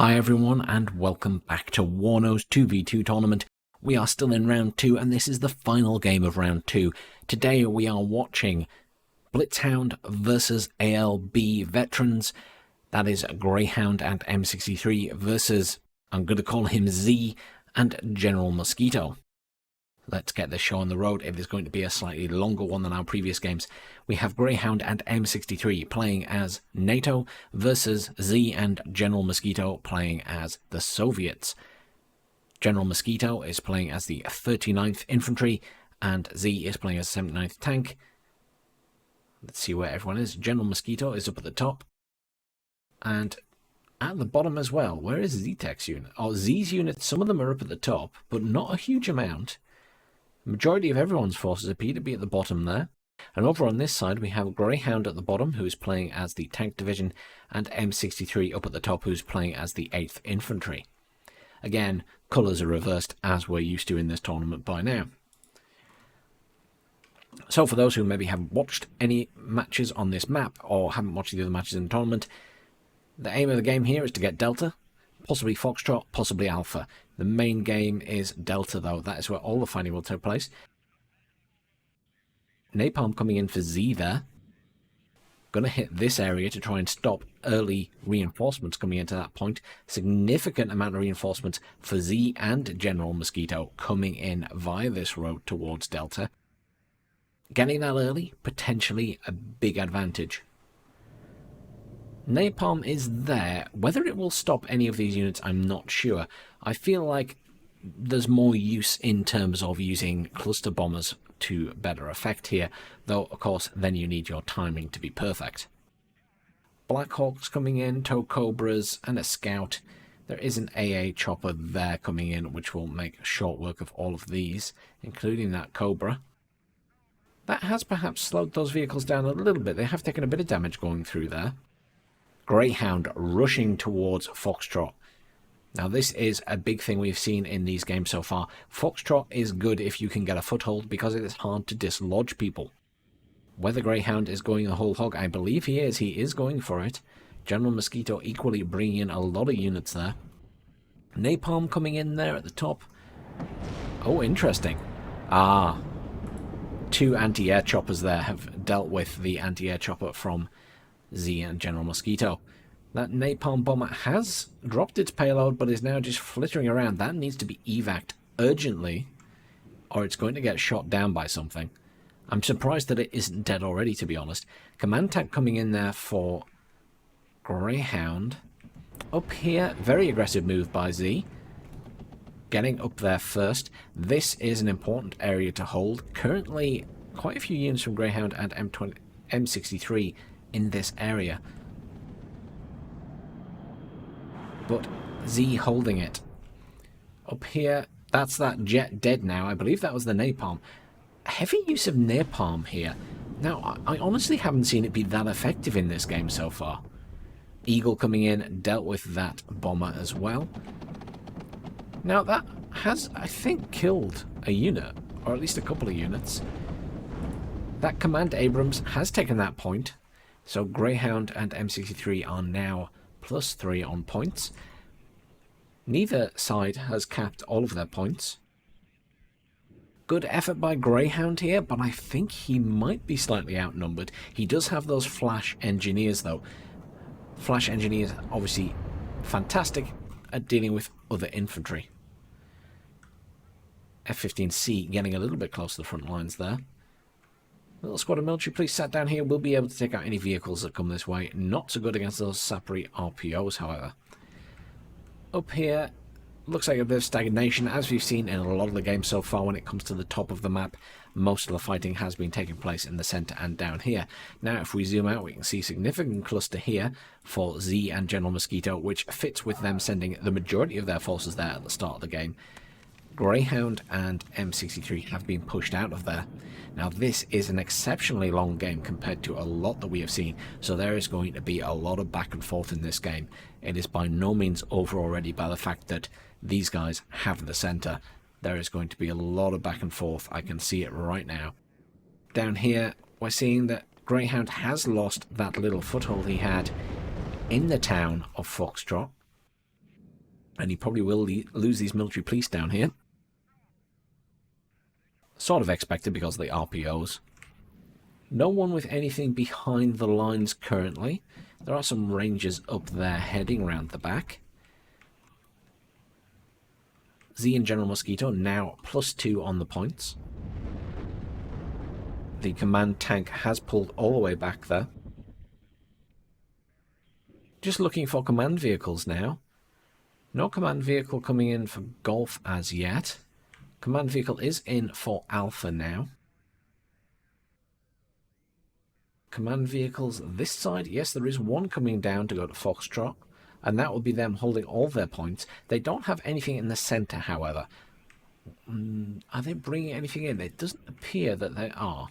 Hi everyone and welcome back to WARNO's 2v2 tournament. We are still in round 2 and this is the final game of round 2. Today we are watching Blitz-hound versus ALB veterans. That is Greyhound and M63 versus, I'm going to call him Z, and General Mosquito. Let's get this show on the road. It is going to be a slightly longer one than our previous games. We have Greyhound and M63 playing as NATO versus Z and General Mosquito playing as the Soviets. General Mosquito is playing as the 39th Infantry and Z is playing as 79th Tank. Let's see where everyone is. General Mosquito is up at the top. And at the bottom as well. Where is Zwyrtek's unit? Oh, Z's unit, some of them are up at the top, but not a huge amount. The majority of everyone's forces appear to be at the bottom there. And over on this side we have Greyhound at the bottom, who is playing as the Tank Division, and M63 up at the top, who's playing as the 8th Infantry. Again, colours are reversed as we're used to in this tournament by now. So for those who maybe haven't watched any matches on this map, or haven't watched the other matches in the tournament, the aim of the game here is to get Delta, possibly Foxtrot, possibly Alpha. The main game is Delta though, that is where all the fighting will take place. Napalm coming in for Z there. Gonna hit this area to try and stop early reinforcements coming into that point. Significant amount of reinforcements for Z and General Mosquito coming in via this road towards Delta. Getting that early, potentially a big advantage. Napalm is there. Whether it will stop any of these units, I'm not sure. I feel like there's more use in terms of using cluster bombers to better effect here, though of course then you need your timing to be perfect. Blackhawks coming in, tow cobras and a scout. There is an AA chopper there coming in, which will make short work of all of these, including that cobra. That has perhaps slowed those vehicles down a little bit. They have taken a bit of damage going through there. Greyhound rushing towards Foxtrot. Now this is a big thing we've seen in these games so far. Foxtrot is good if you can get a foothold because it is hard to dislodge people. Whether Greyhound is going the whole hog, I believe he is. He is going for it. General Mosquito equally bringing in a lot of units there. Napalm coming in there at the top. Oh, interesting. Ah, two anti-air choppers there have dealt with the anti-air chopper from Z and General Mosquito. That napalm bomber has dropped its payload but is now just flittering around. That needs to be evac'd urgently or it's going to get shot down by something. I'm surprised that it isn't dead already, to be honest. Command tank coming in there for Greyhound. Up here, very aggressive move by Z. Getting up there first. This is an important area to hold. Currently, quite a few units from Greyhound and M63 in this area. But Z holding it. Up here, that's that jet dead now. I believe that was the napalm. Heavy use of napalm here. Now, I honestly haven't seen it be that effective in this game so far. Eagle coming in, dealt with that bomber as well. Now, that has, I think, killed a unit, or at least a couple of units. That Command Abrams has taken that point. So Greyhound and M63 are now +3 on points. Neither side has capped all of their points. Good effort by Greyhound here, but I think he might be slightly outnumbered. He does have those flash engineers though. Flash engineers obviously fantastic at dealing with other infantry. F-15C getting a little bit close to the front lines there. Little squad of military police sat down here will be able to take out any vehicles that come this way. Not so good against those Sapri RPOs, however. Up here, looks like a bit of stagnation, as we've seen in a lot of the games so far when it comes to the top of the map. Most of the fighting has been taking place in the centre and down here. Now, if we zoom out, we can see significant cluster here for Z and General Mosquito, which fits with them sending the majority of their forces there at the start of the game. Greyhound and M63 have been pushed out of there. Now this is an exceptionally long game compared to a lot that we have seen, so there is going to be a lot of back and forth in this game. It is by no means over already by the fact that these guys have the centre. There is going to be a lot of back and forth. I can see it right now. Down here we're seeing that Greyhound has lost that little foothold he had in the town of Foxtrot. And he probably will lose these military police down here. Sort of expected because of the RPOs. No one with anything behind the lines currently. There are some rangers up there heading round the back. Z and General Mosquito now +2 on the points. The command tank has pulled all the way back there. Just looking for command vehicles now. No command vehicle coming in for Golf as yet. Command vehicle is in for Alpha now. Command vehicles this side. Yes, there is one coming down to go to Foxtrot. And that will be them holding all their points. They don't have anything in the centre, however. Are they bringing anything in? It doesn't appear that they are.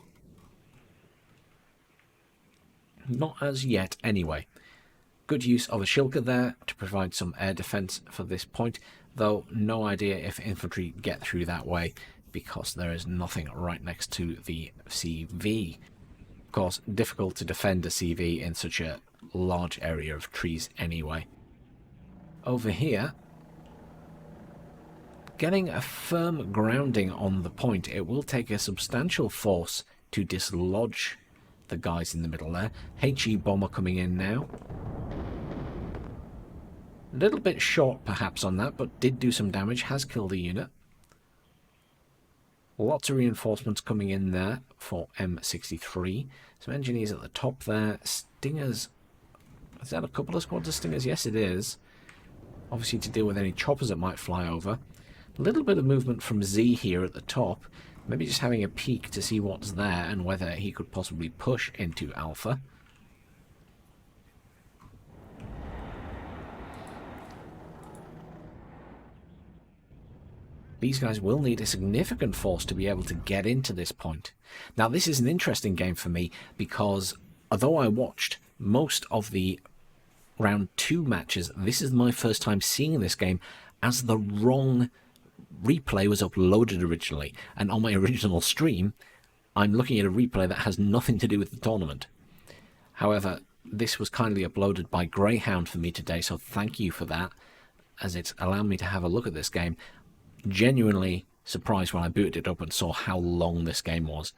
Not as yet, anyway. Good use of a Shilka there to provide some air defence for this point, though no idea if infantry get through that way, because there is nothing right next to the CV. Of course, difficult to defend a CV in such a large area of trees anyway. Over here, getting a firm grounding on the point, it will take a substantial force to dislodge the guys in the middle there. HE bomber coming in now. A little bit short perhaps on that, but did do some damage, has killed a unit. Lots of reinforcements coming in there for M63. Some engineers at the top there. Stingers. Is that a couple of squads of Stingers? Yes, it is. Obviously to deal with any choppers that might fly over. A little bit of movement from Z here at the top. Maybe just having a peek to see what's there and whether he could possibly push into Alpha. These guys will need a significant force to be able to get into this point. Now, this is an interesting game for me because although I watched most of the round 2 matches, this is my first time seeing this game as the wrong replay was uploaded originally. And on my original stream, I'm looking at a replay that has nothing to do with the tournament. However, this was kindly uploaded by Greyhound for me today, so thank you for that, as it's allowed me to have a look at this game. Genuinely surprised when I booted it up and saw how long this game was.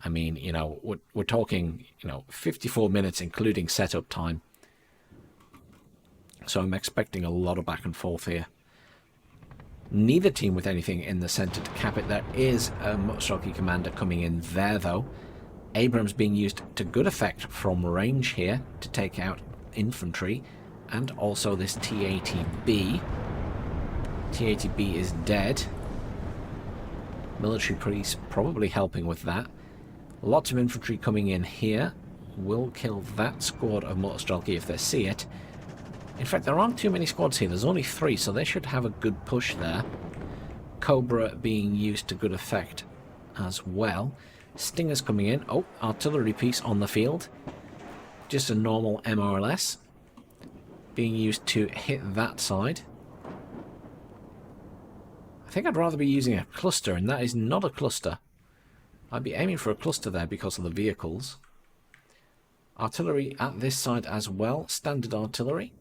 I mean, you know, we're talking, 54 minutes including setup time. So I'm expecting a lot of back and forth here. Neither team with anything in the centre to cap it. There is a Motostrelki commander coming in there, though. Abrams being used to good effect from range here to take out infantry. And also this T-80B. T-80B is dead. Military police probably helping with that. Lots of infantry coming in here. Will kill that squad of Motostrelki if they see it. In fact, there aren't too many squads here. There's only 3, so they should have a good push there. Cobra being used to good effect as well. Stingers coming in. Oh, artillery piece on the field. Just a normal MRLS. Being used to hit that side. I think I'd rather be using a cluster, and that is not a cluster. I'd be aiming for a cluster there because of the vehicles. Artillery at this side as well. Standard artillery.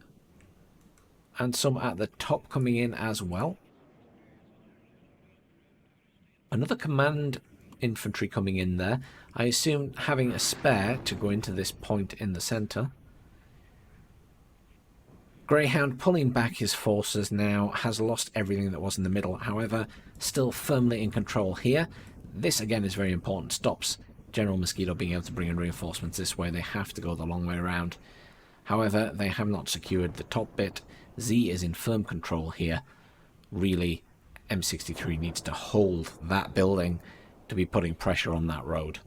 And some at the top coming in as well. Another command infantry coming in there. I assume having a spare to go into this point in the centre. Greyhound pulling back his forces now, has lost everything that was in the middle. However, still firmly in control here. This again is very important. Stops General Mosquito being able to bring in reinforcements this way. They have to go the long way around. However, they have not secured the top bit. Z is in firm control here. Really, M63 needs to hold that building to be putting pressure on that road.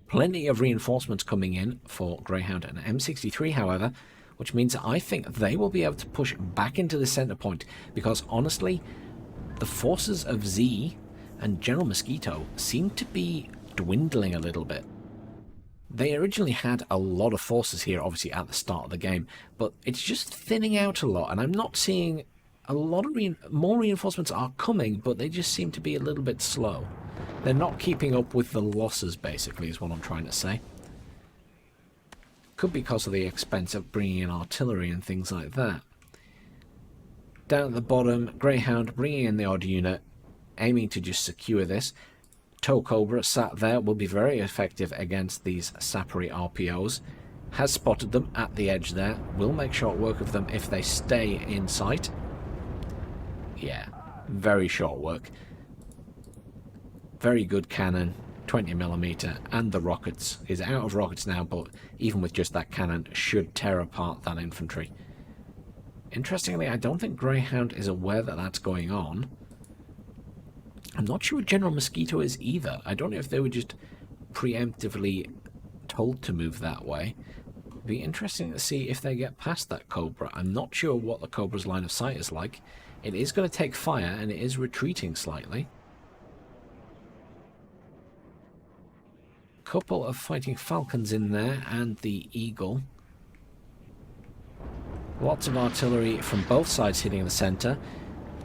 Plenty of reinforcements coming in for Greyhound and M63, however, which means I think they will be able to push back into the centre point, because honestly, the forces of Z and General Mosquito seem to be dwindling a little bit. They originally had a lot of forces here, obviously, at the start of the game, but it's just thinning out a lot, and I'm not seeing a lot of more reinforcements are coming, but they just seem to be a little bit slow. They're not keeping up with the losses, basically, is what I'm trying to say. Could be because of the expense of bringing in artillery and things like that. Down at the bottom, Greyhound bringing in the odd unit, aiming to just secure this. Tow Cobra sat there will be very effective against these Sappery RPOs. Has spotted them at the edge there. Will make short work of them if they stay in sight. Yeah, very short work. Very good cannon, 20mm, and the rockets. Is out of rockets now, but even with just that cannon, should tear apart that infantry. Interestingly, I don't think Greyhound is aware that that's going on. I'm not sure General Mosquito is either. I don't know if they were just preemptively told to move that way. Be interesting to see if they get past that Cobra. I'm not sure what the Cobra's line of sight is like. It is going to take fire, and it is retreating slightly. Couple of fighting Falcons in there, and the Eagle. Lots of artillery from both sides hitting the centre.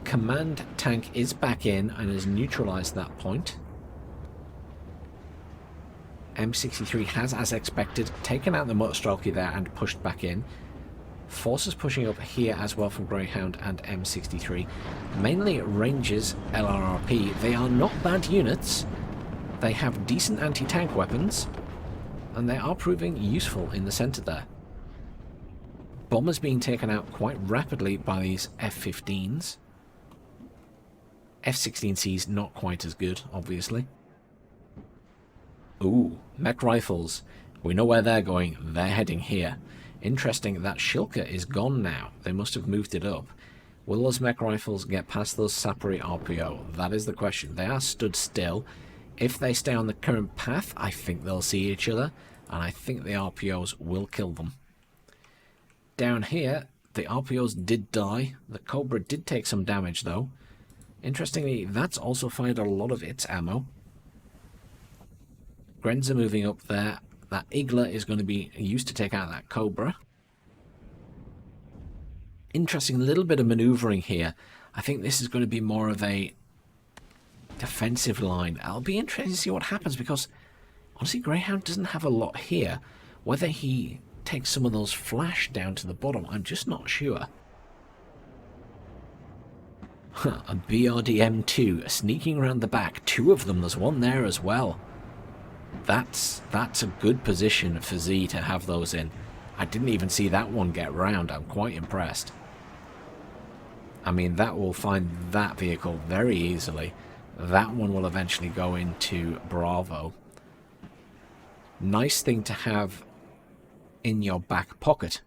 Command tank is back in and has neutralised that point. M63 has, as expected, taken out the Motorstrelky there and pushed back in. Forces pushing up here as well from Greyhound and M63. Mainly Rangers, LRRP. They are not bad units. They have decent anti-tank weapons, and they are proving useful in the centre there. Bombers being taken out quite rapidly by these F-15s. F-16Cs not quite as good, obviously. Ooh, mech rifles. We know where they're going. They're heading here. Interesting that Shilka is gone now. They must have moved it up. Will those mech rifles get past those Sappery RPO? That is the question. They are stood still. If they stay on the current path, I think they'll see each other, and I think the RPOs will kill them. Down here, the RPOs did die. The Cobra did take some damage, though. Interestingly, that's also fired a lot of its ammo. Grenza moving up there. That Igla is going to be used to take out that Cobra. Interesting little bit of manoeuvring here. I think this is going to be more of a defensive line. I'll be interested to see what happens, because honestly Greyhound doesn't have a lot here. Whether he takes some of those flash down to the bottom, I'm just not sure. A BRDM2 sneaking around the back. Two of them. There's one there as well. That's a good position for Z to have those in. I didn't even see that one get round. I'm quite impressed. I mean, that will find that vehicle very easily. That one will eventually go into Bravo. Nice thing to have in your back pocket.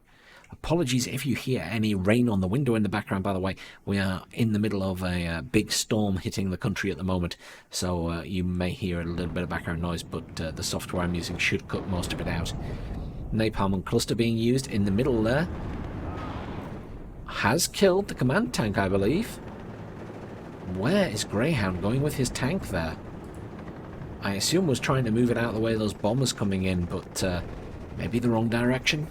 Apologies if you hear any rain on the window in the background, by the way. We are in the middle of a big storm hitting the country at the moment, so you may hear a little bit of background noise, but the software I'm using should cut most of it out. Napalm and cluster being used in the middle there. Has killed the command tank, I believe. Where is Greyhound going with his tank there? I assume was trying to move it out of the way of those bombers coming in, but maybe the wrong direction.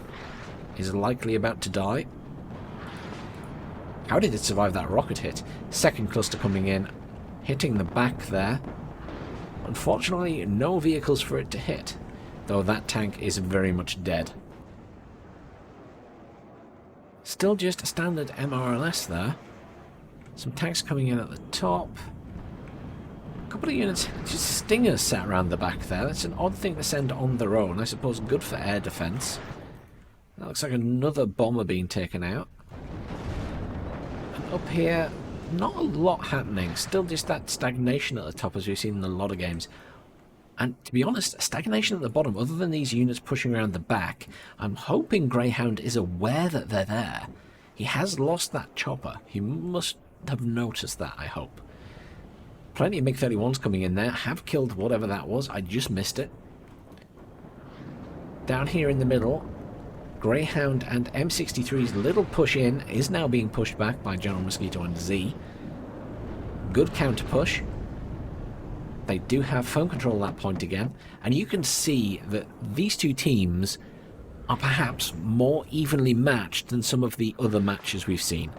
Is likely about to die. How did it survive that rocket hit? Second cluster coming in, hitting the back there. Unfortunately, no vehicles for it to hit, though that tank is very much dead. Still just a standard MRLS there. Some tanks coming in at the top. A couple of units, just Stingers sat around the back there. That's an odd thing to send on their own. I suppose good for air defense. That looks like another bomber being taken out. And up here, not a lot happening. Still just that stagnation at the top, as we've seen in a lot of games. And to be honest, stagnation at the bottom, other than these units pushing around the back. I'm hoping Greyhound is aware that they're there. He has lost that chopper. He must have noticed that, I hope. Plenty of MiG-31s coming in there. Have killed whatever that was. I just missed it. Down here in the middle, Greyhound and M63's little push in is now being pushed back by General Mosquito and Z. Good counter push. They do have phone control at that point again, and you can see that these two teams are perhaps more evenly matched than some of the other matches we've seen.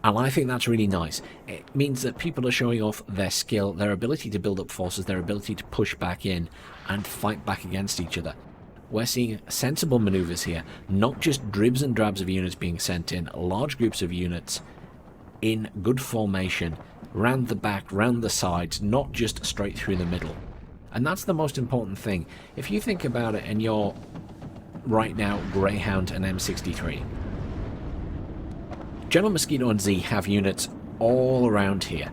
And I think that's really nice. It means that people are showing off their skill, their ability to build up forces, their ability to push back in and fight back against each other. We're seeing sensible maneuvers here, not just dribs and drabs of units being sent in, large groups of units in good formation, round the back, round the sides, not just straight through the middle. And that's the most important thing. If you think about it and you're right now Greyhound and M63, General Mosquito and Z have units all around here.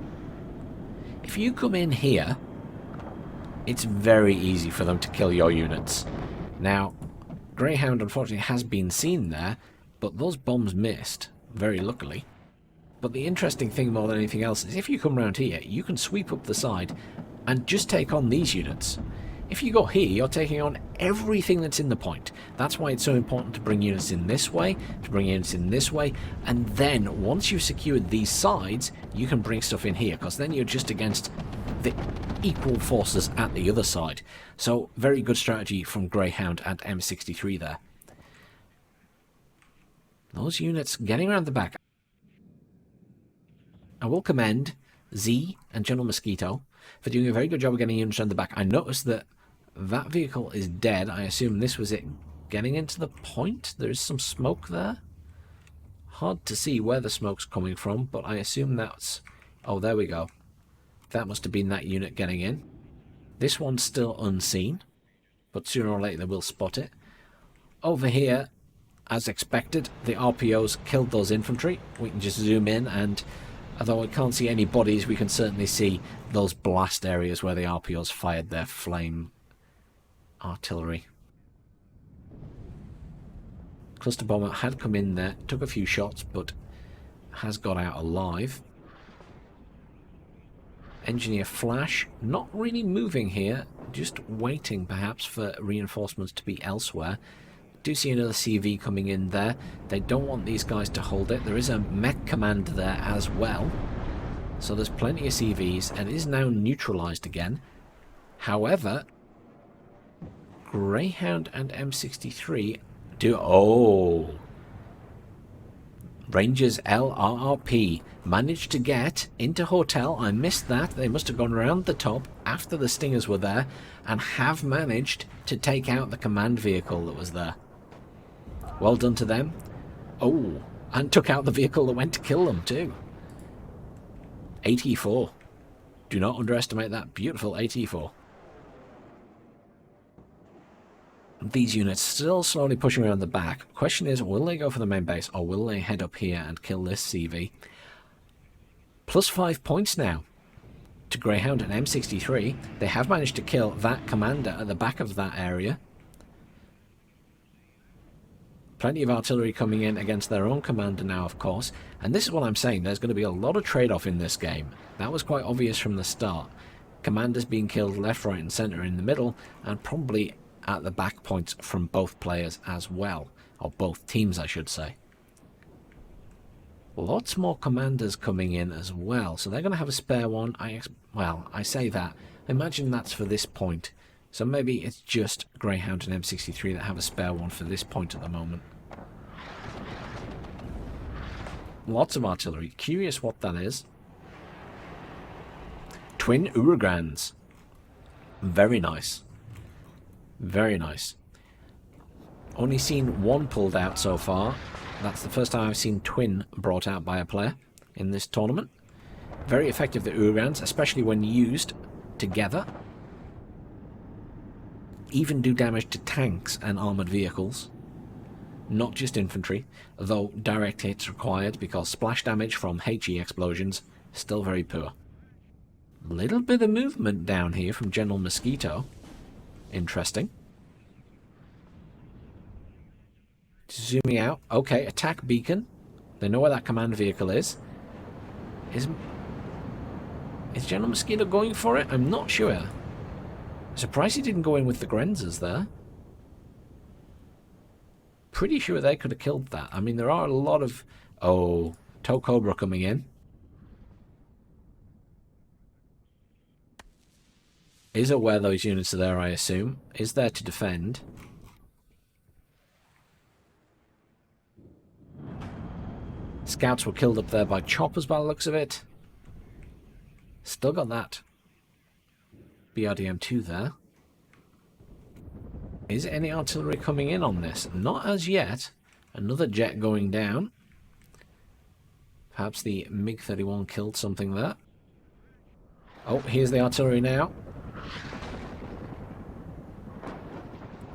If you come in here, it's very easy for them to kill your units. Now, Greyhound unfortunately has been seen there, but those bombs missed, very luckily. But the interesting thing more than anything else is if you come around here, you can sweep up the side and just take on these units. If you go here, you're taking on everything that's in the point. That's why it's so important to bring units in this way, to bring units in this way, and then once you've secured these sides, you can bring stuff in here, because then you're just against the equal forces at the other side. So, very good strategy from Greyhound and M63 there. Those units getting around the back. I will commend Z and General Mosquito for doing a very good job of getting units around the back. I noticed that that vehicle is dead. I assume this was it getting into the point. There is some smoke there. Hard to see where the smoke's coming from, but I assume that's... Oh, there we go. That must have been that unit getting in. This one's still unseen, but sooner or later they will spot it. Over here, as expected, the RPOs killed those infantry. We can just zoom in, and although we can't see any bodies, we can certainly see those blast areas where the RPOs fired their flame artillery. Cluster bomber had come in there, took a few shots, but has got out alive. Engineer Flash, not really moving here, just waiting perhaps for reinforcements to be elsewhere. Do see another CV coming in there. They don't want these guys to hold it. There is a mech command there as well. So there's plenty of CVs, and it is now neutralized again. However, Greyhound and M63 do... Oh! Rangers LRRP managed to get into hotel. I missed that. They must have gone around the top after the Stingers were there and have managed to take out the command vehicle that was there. Well done to them. Oh, and took out the vehicle that went to kill them too. AT4. Do not underestimate that beautiful AT4. These units still slowly pushing around the back. Question is, will they go for the main base or will they head up here and kill this CV? Plus 5 points now to Greyhound and M63. They have managed to kill that commander at the back of that area. Plenty of artillery coming in against their own commander now, of course. And this is what I'm saying. There's going to be a lot of trade-off in this game. That was quite obvious from the start. Commanders being killed left, right and centre in the middle, and probably at the back points from both players as well. Or both teams, I should say. Lots more commanders coming in as well. So they're going to have a spare one. Well, I say that. Imagine that's for this point. So maybe it's just Greyhound and M63 that have a spare one for this point at the moment. Lots of artillery. Curious what that is. Twin Uragans. Very nice. Very nice. Only seen one pulled out so far. That's the first time I've seen twin brought out by a player in this tournament. Very effective, the Uragans, especially when used together. Even do damage to tanks and armoured vehicles. Not just infantry, though direct hits required because splash damage from HE explosions still very poor. Little bit of movement down here from General Mosquito. Interesting. Zooming out. Okay, attack beacon. They know where that command vehicle is. Is General Mosquito going for it? I'm not sure. Surprised he didn't go in with the Grenzers there. Pretty sure they could have killed that. I mean, there are a lot of... Oh, Tow Cobra coming in. Is aware those units are there, I assume. Is there to defend. Scouts were killed up there by choppers by the looks of it. Still got that BRDM-2 there. Is any artillery coming in on this? Not as yet. Another jet going down. Perhaps the MiG-31 killed something there. Oh, here's the artillery now.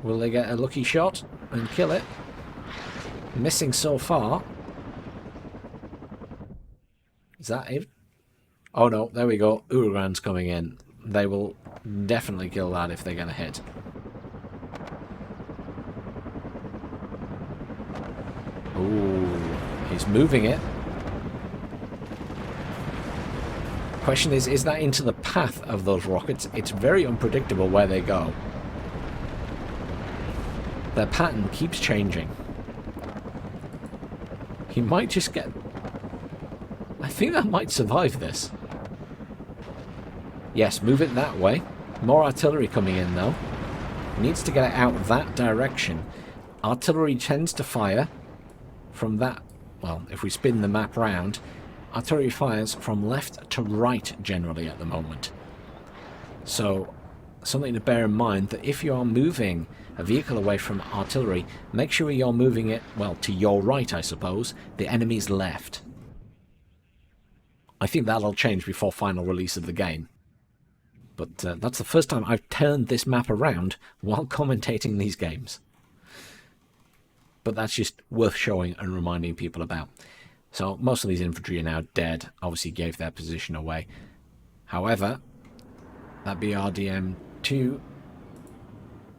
Will they get a lucky shot and kill it? Missing so far. Is that it? Oh no, there we go. Uragan's coming in. They will definitely kill that if they get a hit. Ooh, he's moving it. Question is that into the path of those rockets? It's very unpredictable where they go. Their pattern keeps changing. He might just get... I think that might survive this. Yes, move it that way. More artillery coming in though. He needs to get it out that direction. Artillery tends to fire from that... Well, if we spin the map round, artillery fires from left to right generally at the moment. So, something to bear in mind that if you are moving a vehicle away from artillery, make sure you're moving it, well, to your right, I suppose, the enemy's left. I think that'll change before final release of the game. But that's the first time I've turned this map around while commentating these games. But that's just worth showing and reminding people about. So most of these infantry are now dead, obviously gave their position away. However, that BRDM-2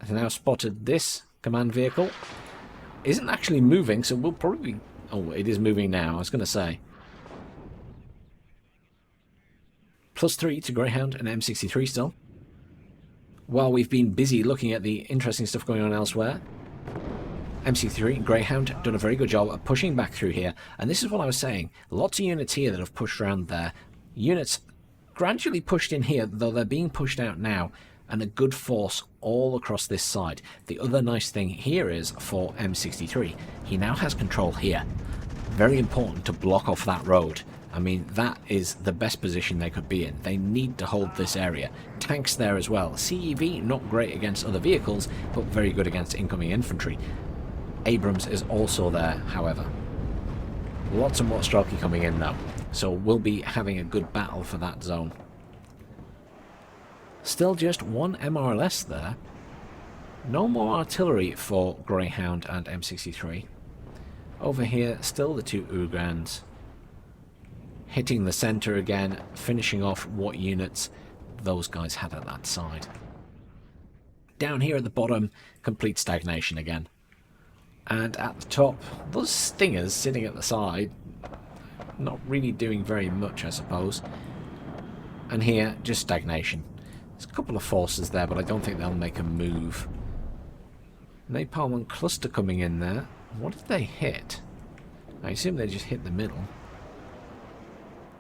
has now spotted this command vehicle. Isn't actually moving, so we'll probably... Oh, it is moving now, I was going to say. +3 to Greyhound and M63 still. While we've been busy looking at the interesting stuff going on elsewhere, M63 and Greyhound done a very good job of pushing back through here. And this is what I was saying. Lots of units here that have pushed around there. Units gradually pushed in here, though they're being pushed out now. And a good force all across this side. The other nice thing here is for M63. He now has control here. Very important to block off that road. I mean, that is the best position they could be in. They need to hold this area. Tanks there as well. CEV, not great against other vehicles, but very good against incoming infantry. Abrams is also there, however. Lots and more Strelky coming in now. So we'll be having a good battle for that zone. Still just one MRLS there. No more artillery for Greyhound and M63. Over here, still the two Ugans. Hitting the centre again, finishing off what units those guys had at that side. Down here at the bottom, complete stagnation again. And at the top, those Stingers sitting at the side, not really doing very much, I suppose. And here, just stagnation. There's a couple of forces there, but I don't think they'll make a move. Napalm and Cluster coming in there. What did they hit? I assume they just hit the middle.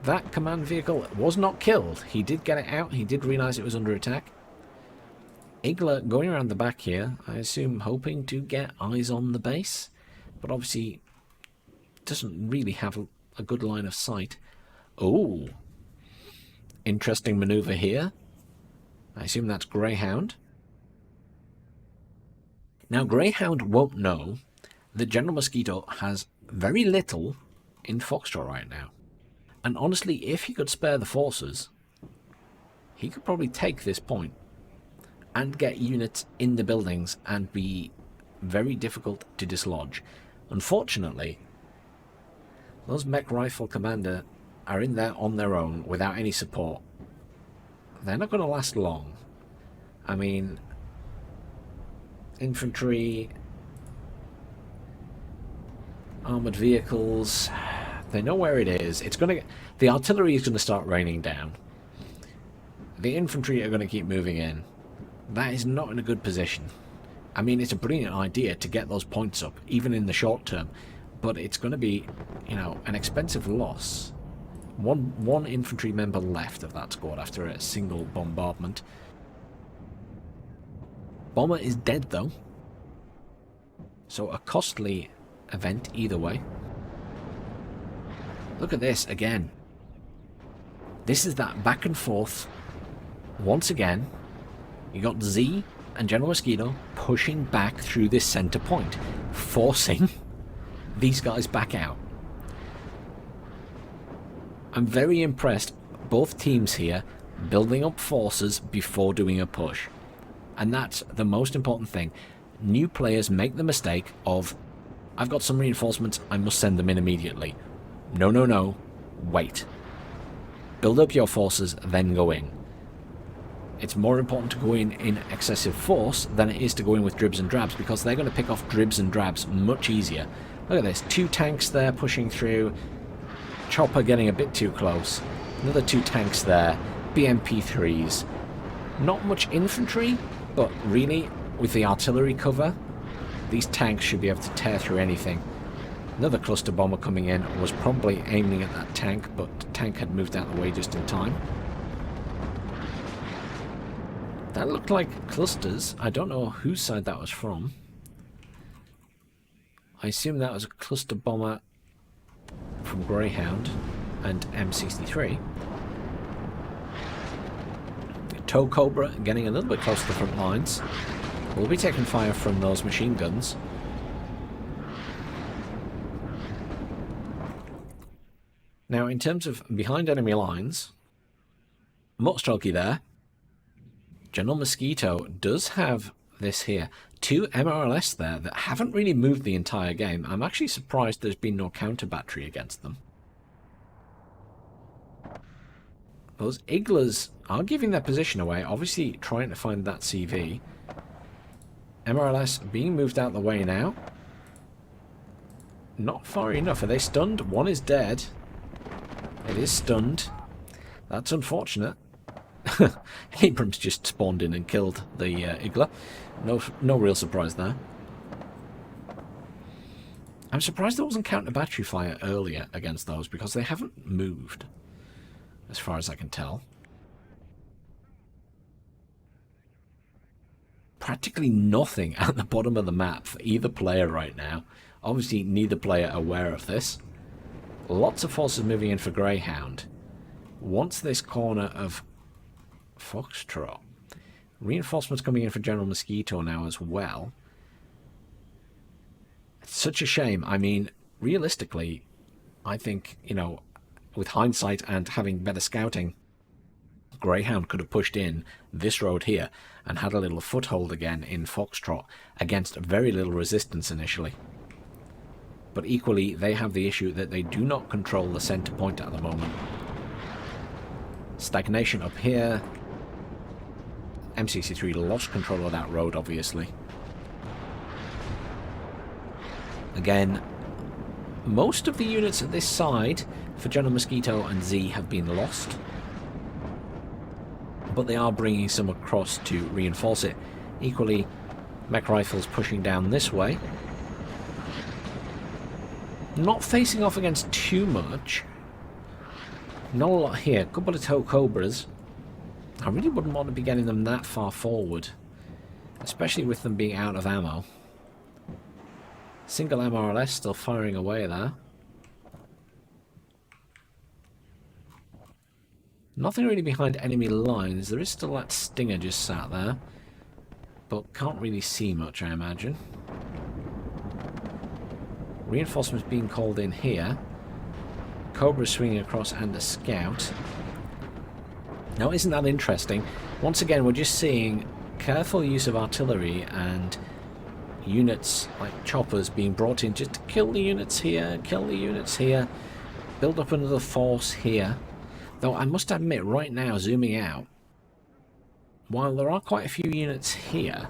That command vehicle was not killed. He did get it out. He did realise it was under attack. Igler going around the back here, I assume hoping to get eyes on the base. But obviously doesn't really have a good line of sight. Oh, interesting manoeuvre here. I assume that's Greyhound. Now Greyhound won't know that General Mosquito has very little in Foxtrot right now. And honestly, if he could spare the forces, he could probably take this point and get units in the buildings and be very difficult to dislodge. Unfortunately, those mech rifle commander are in there on their own without any support. They're not going to last long. I mean, infantry, armoured vehicles... They know where it is. It's going to... The artillery is going to start raining down. The infantry are going to keep moving in. That is not in a good position. I mean, it's a brilliant idea to get those points up, even in the short term. But it's going to be, you know, an expensive loss. One infantry member left of that squad after a single bombardment. Bomber is dead, though. So a costly event either way. Look at this again. This is that back and forth. Once again, you got Z and General Mosquito pushing back through this centre point, forcing these guys back out. I'm very impressed, both teams here, building up forces before doing a push. And that's the most important thing. New players make the mistake of, I've got some reinforcements, I must send them in immediately. No, no, no. Wait. Build up your forces, then go in. It's more important to go in excessive force than it is to go in with dribs and drabs, because they're going to pick off dribs and drabs much easier. Look at this. 2 tanks there pushing through. Chopper getting a bit too close. Another 2 tanks there. BMP3s. Not much infantry, but really, with the artillery cover, these tanks should be able to tear through anything. Another cluster bomber coming in was probably aiming at that tank, but the tank had moved out of the way just in time. That looked like clusters. I don't know whose side that was from. I assume that was a cluster bomber from Greyhound and M63. Tow Cobra getting a little bit close to the front lines. We'll be taking fire from those machine guns. Now, in terms of behind enemy lines, Motorstrelky there. General Mosquito does have this here. 2 MRLS there that haven't really moved the entire game. I'm actually surprised there's been no counter battery against them. Those Iglas are giving their position away, obviously trying to find that CV. MRLS being moved out of the way now. Not far enough. Are they stunned? One is dead. It is stunned. That's unfortunate. Abrams just spawned in and killed the Igla. No real surprise there. I'm surprised there wasn't counter battery fire earlier against those, because they haven't moved, as far as I can tell. Practically nothing at the bottom of the map for either player right now. Obviously, neither player aware of this. Lots of forces moving in for Greyhound. Once this corner of Foxtrot. Reinforcements coming in for General Mosquito now as well. It's such a shame. I mean, realistically, I think, you know, with hindsight and having better scouting, Greyhound could have pushed in this road here and had a little foothold again in Foxtrot against very little resistance initially. But equally, they have the issue that they do not control the centre point at the moment. Stagnation up here. M63 lost control of that road, obviously. Again, most of the units at this side for General Mosquito and Z have been lost, but they are bringing some across to reinforce it. Equally, mech rifles pushing down this way. Not facing off against too much. Not a lot here. A couple of tow cobras. I really wouldn't want to be getting them that far forward, especially with them being out of ammo. Single MRLS still firing away there. Nothing really behind enemy lines. There is still that Stinger just sat there, but can't really see much, I imagine. Reinforcements being called in here. Cobra swinging across and a scout. Now, isn't that interesting? Once again, we're just seeing careful use of artillery and units like choppers being brought in just to kill the units here, kill the units here, build up another force here. Though I must admit, right now, zooming out, while there are quite a few units here,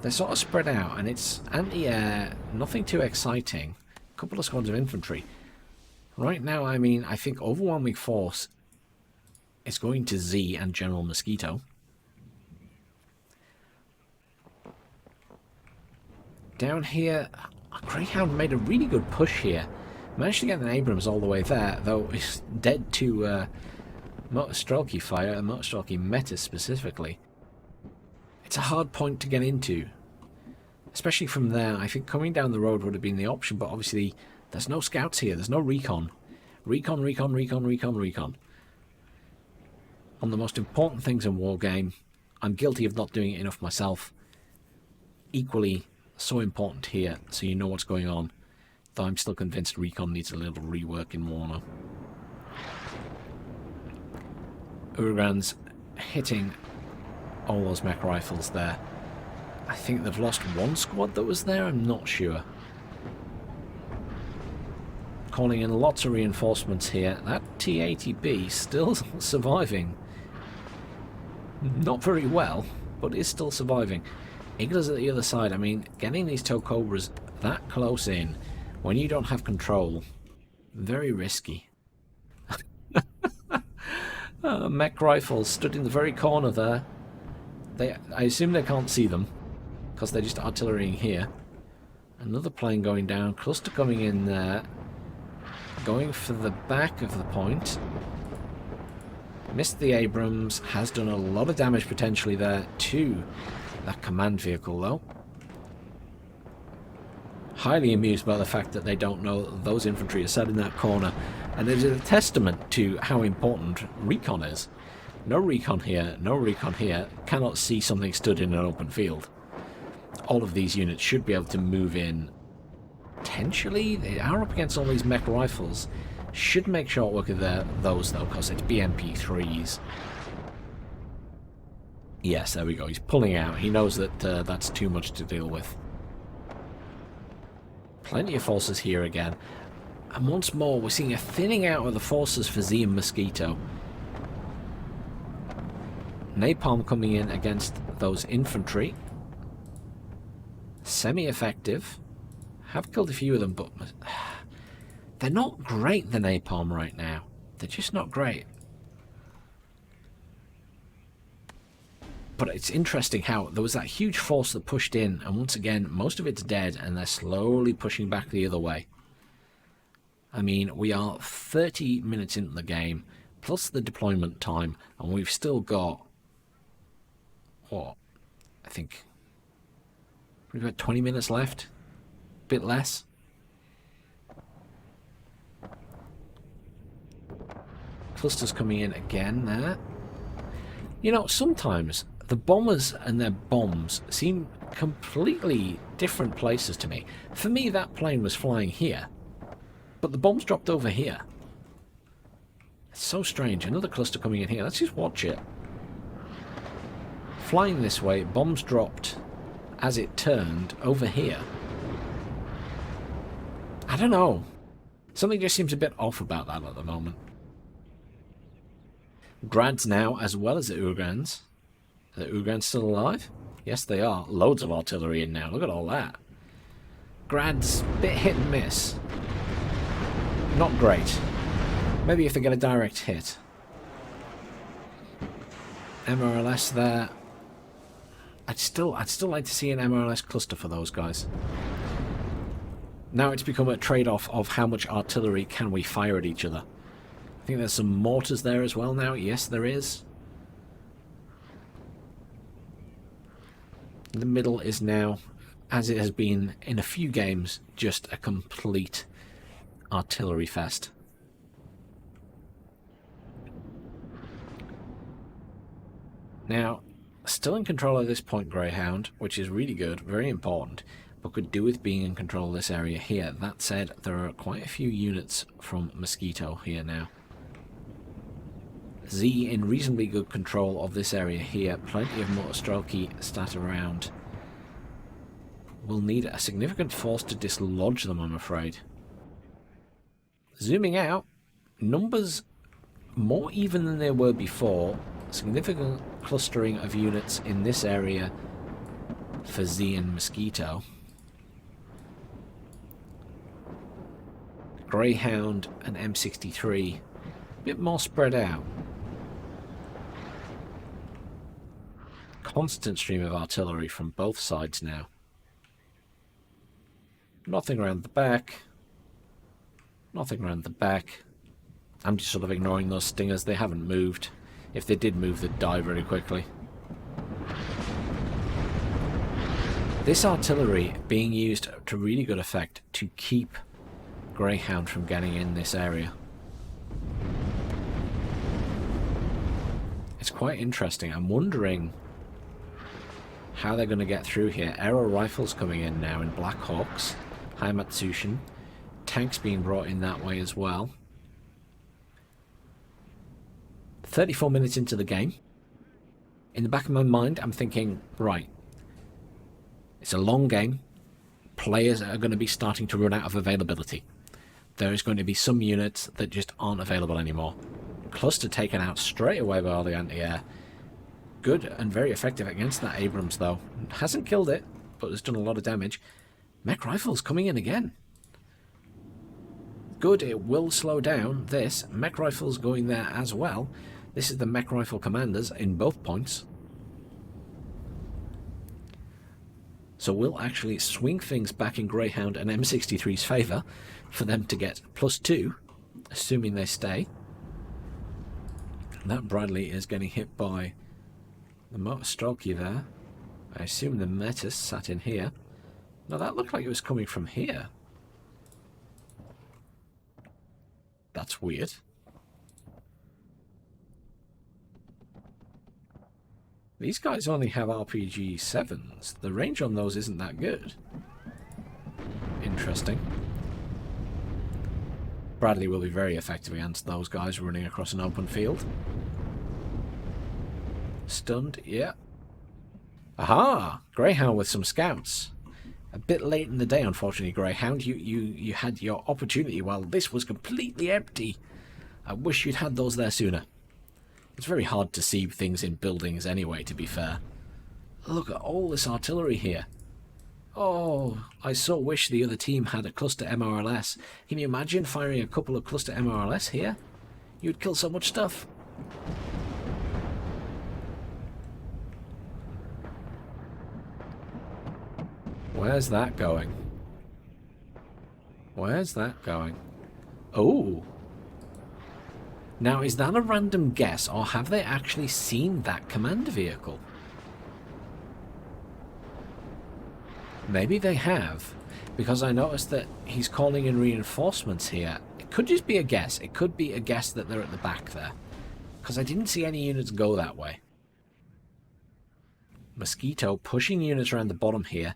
they're sort of spread out, and it's anti-air, nothing too exciting. A couple of squads of infantry. Right now, I mean, I think overwhelming force is going to Z and General Mosquito. Down here, Greyhound made a really good push here. Managed to get an Abrams all the way there, though it's dead to Motorstrelky fire, and Motorstrelky meta specifically. It's a hard point to get into. Especially from there. I think coming down the road would have been the option, but obviously there's no scouts here, there's no recon. Recon. On the most important things in Wargame, I'm guilty of not doing it enough myself. Equally so important here, so you know what's going on. Though I'm still convinced recon needs a little rework in WARNO. Urgan's hitting all those mech rifles there. I think they've lost one squad that was there, I'm not sure. Calling in lots of reinforcements here. That T-80B still surviving. Not very well, but is still surviving. Igla's at the other side. I mean, getting these tow cobras that close in when you don't have control, very risky. Mech rifles stood in the very corner there. I assume they can't see them because they're just artillerying here. Another plane going down, cluster coming in there, going for the back of the point. Missed the Abrams, has done a lot of damage potentially there to that command vehicle though. Highly amused by the fact that they don't know that those infantry are sat in that corner, and it is a testament to how important recon is. No recon here, no recon here, cannot see something stood in an open field. All of these units should be able to move in. Potentially, they are up against all these mech rifles. Should make short work of those though, because it's BMP3s. Yes, there we go, he's pulling out. He knows that that's too much to deal with. Plenty of forces here again. And once more, we're seeing a thinning out of the forces for Z and Mosquito. Napalm coming in against those infantry. Semi-effective. Have killed a few of them, but they're not great, the napalm, right now. They're just not great. But it's interesting how there was that huge force that pushed in, and once again, most of it's dead, and they're slowly pushing back the other way. I mean, we are 30 minutes into the game, plus the deployment time, and we've still got, what, I think, we've got 20 minutes left? Bit less. Clusters coming in again there. You know, sometimes the bombers and their bombs seem completely different places to me. For me, that plane was flying here, but the bombs dropped over here. It's so strange. Another cluster coming in here. Let's just watch it. Flying this way, bombs dropped as it turned over here. I don't know. Something just seems a bit off about that at the moment. Grads now, as well as the Urgans. Are the Urgans still alive? Yes, they are. Loads of artillery in now. Look at all that. Grads, bit hit and miss. Not great. Maybe if they get a direct hit. MRLS there. I'd still like to see an MRLS cluster for those guys. Now it's become a trade-off of how much artillery can we fire at each other. I think there's some mortars there as well now. Yes, there is. The middle is now, as it has been in a few games, just a complete artillery fest. Now, still in control of this point, Greyhound, which is really good, very important, but could do with being in control of this area here. That said, there are quite a few units from Mosquito here now. Z in reasonably good control of this area here. Plenty of Motostrelki stat around. We'll need a significant force to dislodge them, I'm afraid. Zooming out, numbers more even than they were before. Significant clustering of units in this area for Z and Mosquito. Greyhound and M63, a bit more spread out. Constant stream of artillery from both sides now. Nothing around the back. Nothing around the back. I'm just sort of ignoring those stingers. They haven't moved. If they did move, they'd die very quickly. This artillery being used to really good effect to keep Greyhound from getting in this area. It's quite interesting. I'm wondering how they're going to get through here. Aero rifles coming in now in Black Hawks. Haimatsushin. Tanks being brought in that way as well. 34 minutes into the game. In the back of my mind, I'm thinking, right, it's a long game. Players are going to be starting to run out of availability. There is going to be some units that just aren't available anymore. Cluster taken out straight away by all the anti-air. Good and very effective against that Abrams, though. Hasn't killed it, but has done a lot of damage. Mech rifles coming in again. Good, it will slow down this. Mech rifles going there as well. This is the mech rifle commanders in both points. So we'll actually swing things back in Greyhound and M63's favour for them to get +2, assuming they stay. That Bradley is getting hit by the motor Strelky there. I assume the Metis sat in here. No, that looked like it was coming from here. That's weird. These guys only have RPG 7s. The range on those isn't that good. Interesting. Bradley will be very effective against those guys running across an open field. Stunned, yeah. Aha! Greyhound with some scouts. A bit late in the day, unfortunately, Greyhound. You had your opportunity while this was completely empty. I wish you'd had those there sooner. It's very hard to see things in buildings anyway, to be fair. Look at all this artillery here. Oh, I so wish the other team had a cluster MRLS. Can you imagine firing a couple of cluster MRLS here? You'd kill so much stuff. Where's that going? Where's that going? Oh. Now, is that a random guess, or have they actually seen that command vehicle? Maybe they have, because I noticed that he's calling in reinforcements here. It could just be a guess. It could be a guess that they're at the back there, because I didn't see any units go that way. Mosquito pushing units around the bottom here.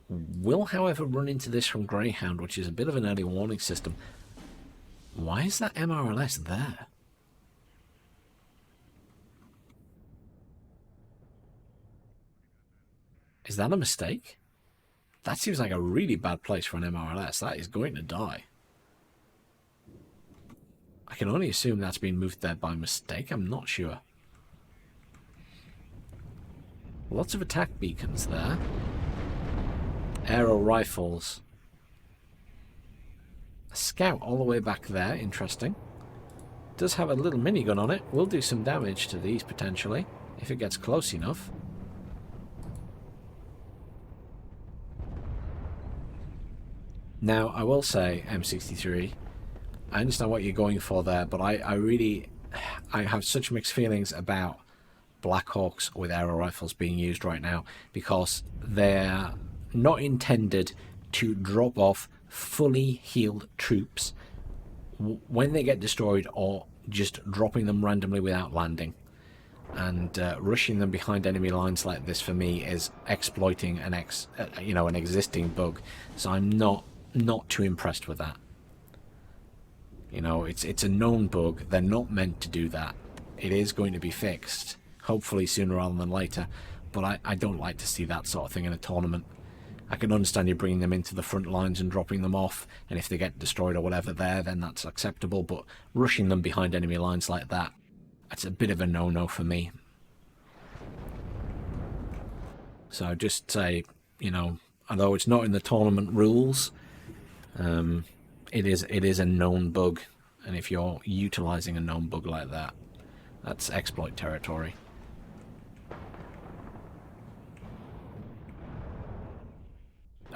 Will, however, run into this from Greyhound, which is a bit of an early warning system. Why is that MRLS there? Is that a mistake? That seems like a really bad place for an MRLS. That is going to die. I can only assume that's been moved there by mistake. I'm not sure. Lots of attack beacons there. Aero rifles. A scout all the way back there. Interesting. Does have a little minigun on it. Will do some damage to these potentially, if it gets close enough. Now, I will say, M63, I understand what you're going for there, but I have such mixed feelings about Black Hawks with aero rifles being used right now, because they're not intended to drop off fully healed troops when they get destroyed, or just dropping them randomly without landing. And rushing them behind enemy lines like this, for me, is exploiting an existing bug. So I'm not too impressed with that. You know, it's a known bug. They're not meant to do that. It is going to be fixed, hopefully sooner rather than later, but I don't like to see that sort of thing in a tournament. I can understand you bringing them into the front lines and dropping them off, and if they get destroyed or whatever there, then that's acceptable, but rushing them behind enemy lines like that, that's a bit of a no-no for me. So I'd just say, you know, although it's not in the tournament rules, it is a known bug, and if you're utilizing a known bug like that, that's exploit territory.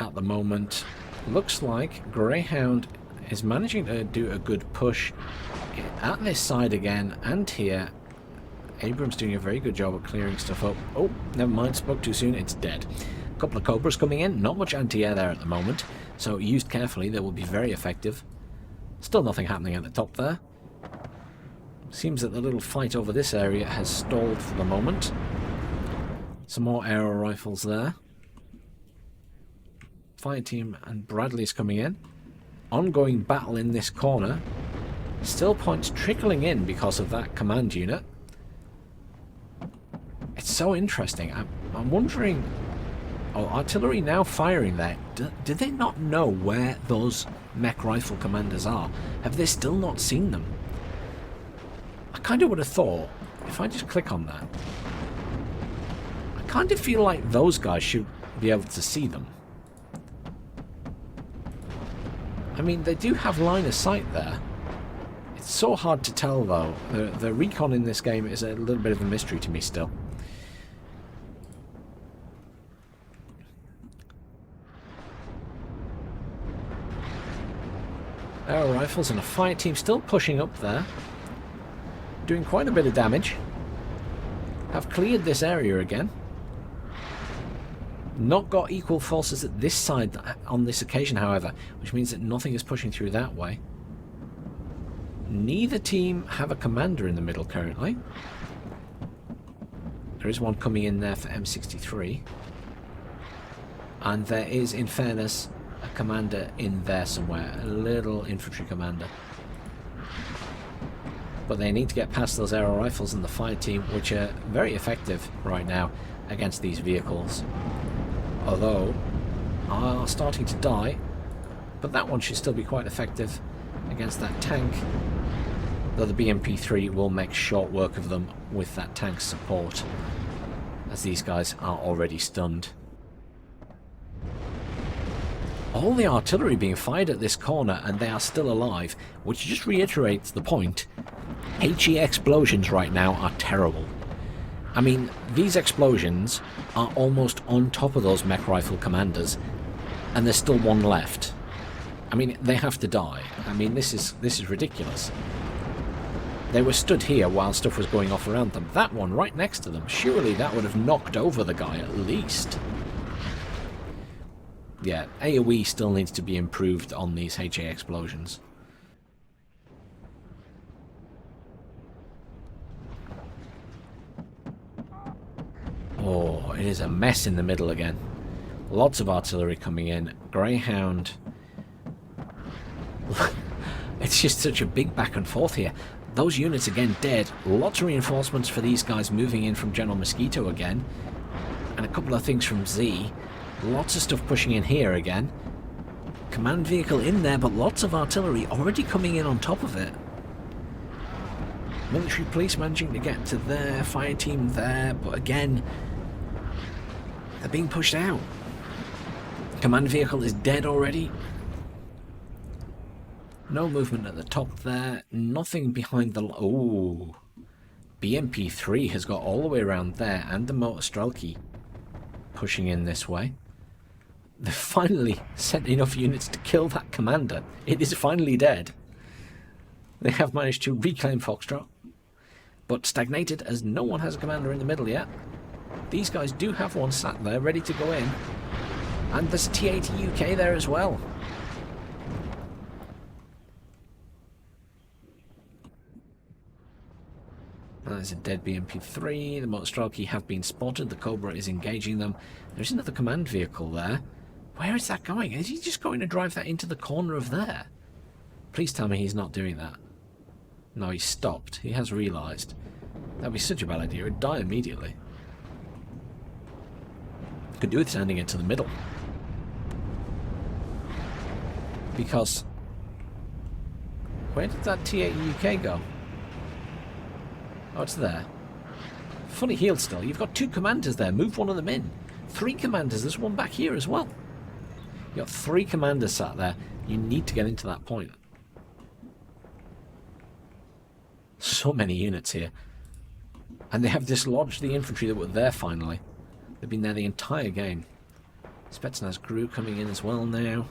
At the moment, looks like Greyhound is managing to do a good push at this side again, and here. Abrams doing a very good job of clearing stuff up. Oh, never mind, spoke too soon, it's dead. A couple of Cobras coming in, not much anti-air there at the moment, so used carefully they will be very effective. Still nothing happening at the top there. Seems that the little fight over this area has stalled for the moment. Some more aero rifles there. Fire team and Bradley's coming in. Ongoing battle in this corner. Still points trickling in because of that command unit. so interesting. I'm wondering... Oh, artillery now firing there. Do they not know where those mech rifle commanders are? Have they still not seen them? I kind of would have thought, if I just click on that, I kind of feel like those guys should be able to see them. I mean, they do have line of sight there. It's so hard to tell, though. The recon in this game is a little bit of a mystery to me still. Air rifles and a fire team still pushing up there. Doing quite a bit of damage. Have cleared this area again. Not got equal forces at this side on this occasion, however, which means that nothing is pushing through that way. Neither team have a commander in the middle currently. There is one coming in there for M63. And there is, in fairness, a commander in there somewhere. A little infantry commander. But they need to get past those aero rifles and the fire team, which are very effective right now against these vehicles. Although, are starting to die. But that one should still be quite effective against that tank. Though the BMP-3 will make short work of them with that tank's support, as these guys are already stunned. All the artillery being fired at this corner and they are still alive, which just reiterates the point. HE explosions right now are terrible. I mean, these explosions are almost on top of those mech rifle commanders, and there's still one left. I mean, they have to die. I mean, this is ridiculous. They were stood here while stuff was going off around them. That one right next to them, surely that would have knocked over the guy at least. Yeah, AoE still needs to be improved on these HA explosions. Oh, it is a mess in the middle again. Lots of artillery coming in. Greyhound. It's just such a big back and forth here. Those units again dead. Lots of reinforcements for these guys moving in from General Mosquito again. And a couple of things from Z. Lots of stuff pushing in here again. Command vehicle in there, but lots of artillery already coming in on top of it. Military police managing to get to there. Fire team there, but again, they're being pushed out. Command vehicle is dead already. No movement at the top there. Nothing behind the... Oh, BMP-3 has got all the way around there, and the motor Strelky pushing in this way. They've finally sent enough units to kill that commander. It is finally dead. They have managed to reclaim Foxtrot, but stagnated as no one has a commander in the middle yet. These guys do have one sat there ready to go in, and there's T-80 UK there as well. There's a dead BMP-3. The motor Strelky have been spotted. The Cobra is engaging them. There's another command vehicle there. Where is that going? Is he just going to drive that into the corner of there? Please tell me he's not doing that. No, he's stopped. He has realised. That'd be such a bad idea. It'd die immediately. Could do with sending it to the middle. Because... where did that T-80 UK go? Oh, it's there. Fully healed still. You've got two commanders there. Move one of them in. Three commanders. There's one back here as well. You've got three commanders sat there. You need to get into that point. So many units here. And they have dislodged the infantry that were there finally. They've been there the entire game. Spetsnaz Gru coming in as well now.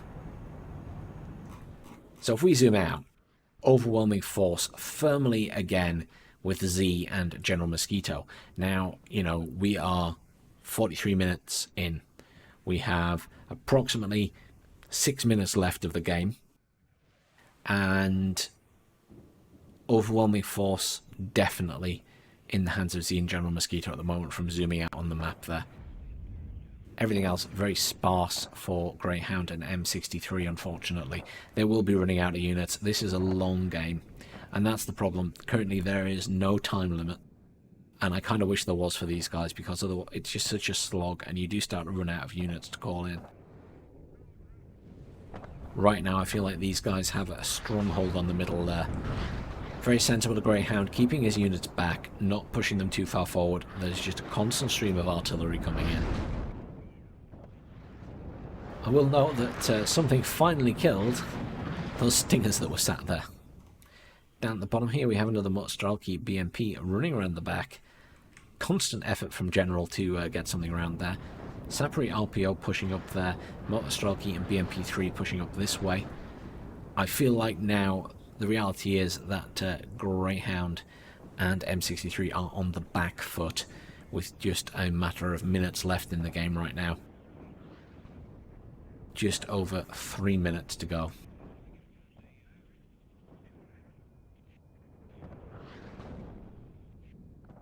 So if we zoom out, overwhelming force firmly again with Z and General Mosquito. Now, you know, we are 43 minutes in. We have approximately 6 minutes left of the game. And overwhelming force definitely in the hands of Z and General Mosquito at the moment from zooming out on the map there. Everything else very sparse for Greyhound and M63, unfortunately. They will be running out of units. This is a long game, and that's the problem. Currently there is no time limit. And I kind of wish there was for these guys, because otherwise it's just such a slog and you do start to run out of units to call in. Right now I feel like these guys have a stronghold on the middle there. Very sensible to Greyhound, keeping his units back, not pushing them too far forward. There's just a constant stream of artillery coming in. I will note that something finally killed those stingers that were sat there. Down at the bottom here we have another Mostralki BMP running around the back. Constant effort from General to get something around there. Sapri RPO pushing up there. Mostralki and BMP3 pushing up this way. I feel like now the reality is that Greyhound and M63 are on the back foot with just a matter of minutes left in the game right now. Just over 3 minutes to go.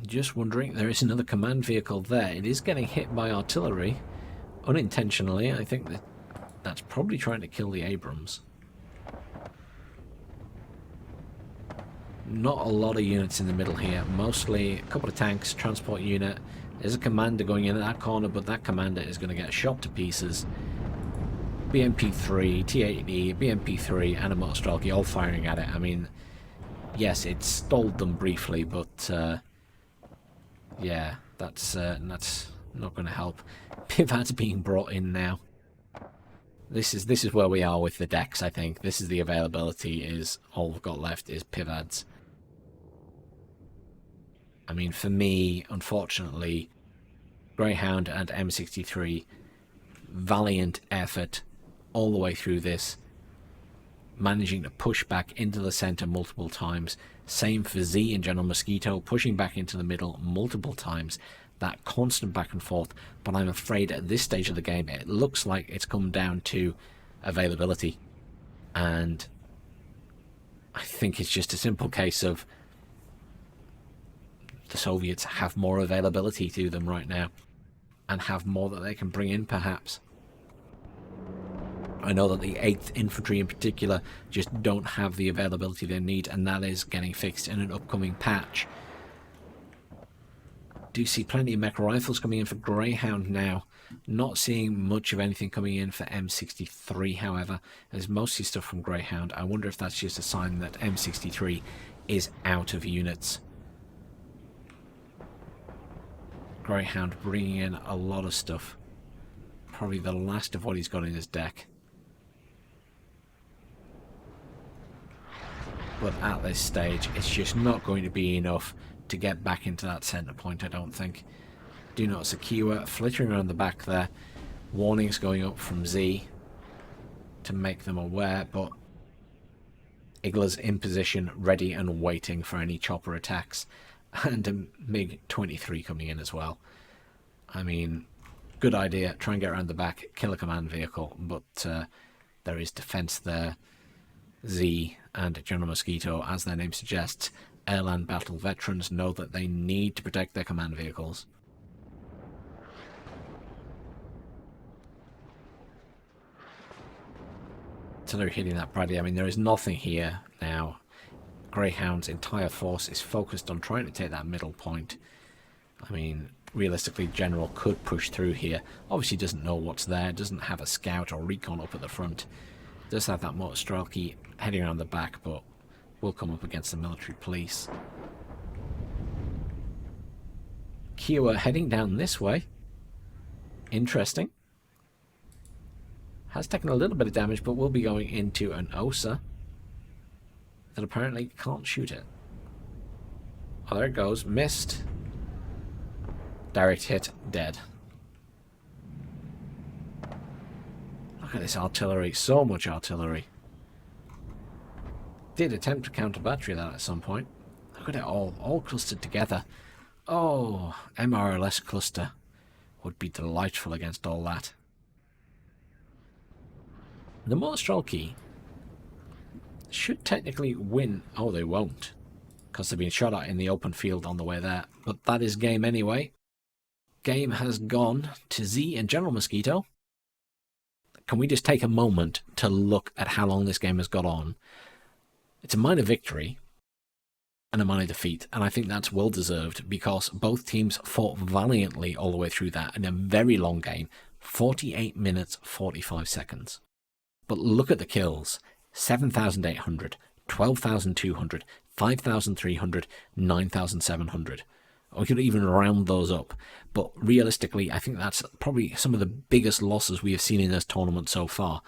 Just wondering, there is another command vehicle there. It is getting hit by artillery unintentionally. I think that's probably trying to kill the Abrams. Not a lot of units in the middle here. Mostly a couple of tanks, transport unit. There's a commander going in at that corner, but that commander is going to get shot to pieces. BMP3, T-80, BMP3 and a Mostralki all firing at it. I mean, yes, it stalled them briefly, but yeah, that's not going to help. Pivad's being brought in now. This is where we are with the decks, I think. This is the availability, is all we've got left is Pivads. I mean, for me, unfortunately, Greyhound and M63, valiant effort all the way through this, managing to push back into the center multiple times. Same for Z and General Mosquito, pushing back into the middle multiple times. That constant back and forth, but I'm afraid at this stage of the game it looks like it's come down to availability, and I think it's just a simple case of the Soviets have more availability to them right now and have more that they can bring in perhaps. I know that the 8th Infantry in particular just don't have the availability they need, and that is getting fixed in an upcoming patch. Do see plenty of mech rifles coming in for Greyhound now. Not seeing much of anything coming in for M63, however. There's mostly stuff from Greyhound. I wonder if that's just a sign that M63 is out of units. Greyhound bringing in a lot of stuff. Probably the last of what he's got in his deck. But at this stage, it's just not going to be enough to get back into that centre point, I don't think. Do notice a Kiowa flittering around the back there. Warnings going up from Z to make them aware, but Igla's in position, ready and waiting for any chopper attacks. And a MiG-23 coming in as well. I mean, good idea, try and get around the back, kill a command vehicle, but there is defence there. Z and General Mosquito, as their name suggests, airland battle veterans, know that they need to protect their command vehicles. So they're hitting that Bradley. I mean, there is nothing here now. Greyhound's entire force is focused on trying to take that middle point. I mean, realistically, General could push through here. Obviously doesn't know what's there, doesn't have a scout or recon up at the front. Does have that Mostralki heading around the back, but will come up against the military police. Kiowa heading down this way. Interesting. Has taken a little bit of damage, but will be going into an Osa that apparently can't shoot it. Oh, there it goes. Missed. Direct hit. Dead. Look at this artillery. So much artillery. Did attempt to counter battery that at some point. Look at it all clustered together. Oh, MRLS cluster would be delightful against all that. The Mostralki should technically win. Oh, they won't, because they've been shot at in the open field on the way there. But that is game anyway. Game has gone to Z and General Mosquito. Can we just take a moment to look at how long this game has got on? It's a minor victory. and a minor defeat, and I think that's well deserved because both teams fought valiantly all the way through that in a very long game, 48 minutes 45 seconds. But look at the kills: 7,800, 12,200, 5,300, 9,700. We could even round those up, but realistically I think that's probably some of the biggest losses we have seen in this tournament so far.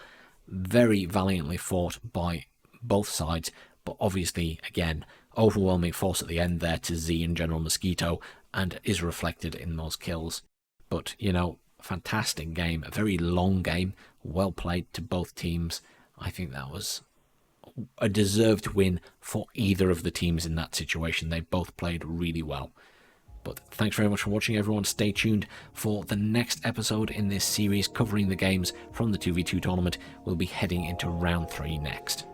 Very valiantly fought by both sides, but obviously, again, overwhelming force at the end there to Z and General Mosquito, and is reflected in those kills. But, you know, fantastic game, a very long game, well played to both teams. I think that was a deserved win for either of the teams in that situation. They both played really well. But thanks very much for watching, everyone. Stay tuned for the next episode in this series covering the games from the 2v2 tournament. We'll be heading into round 3 next.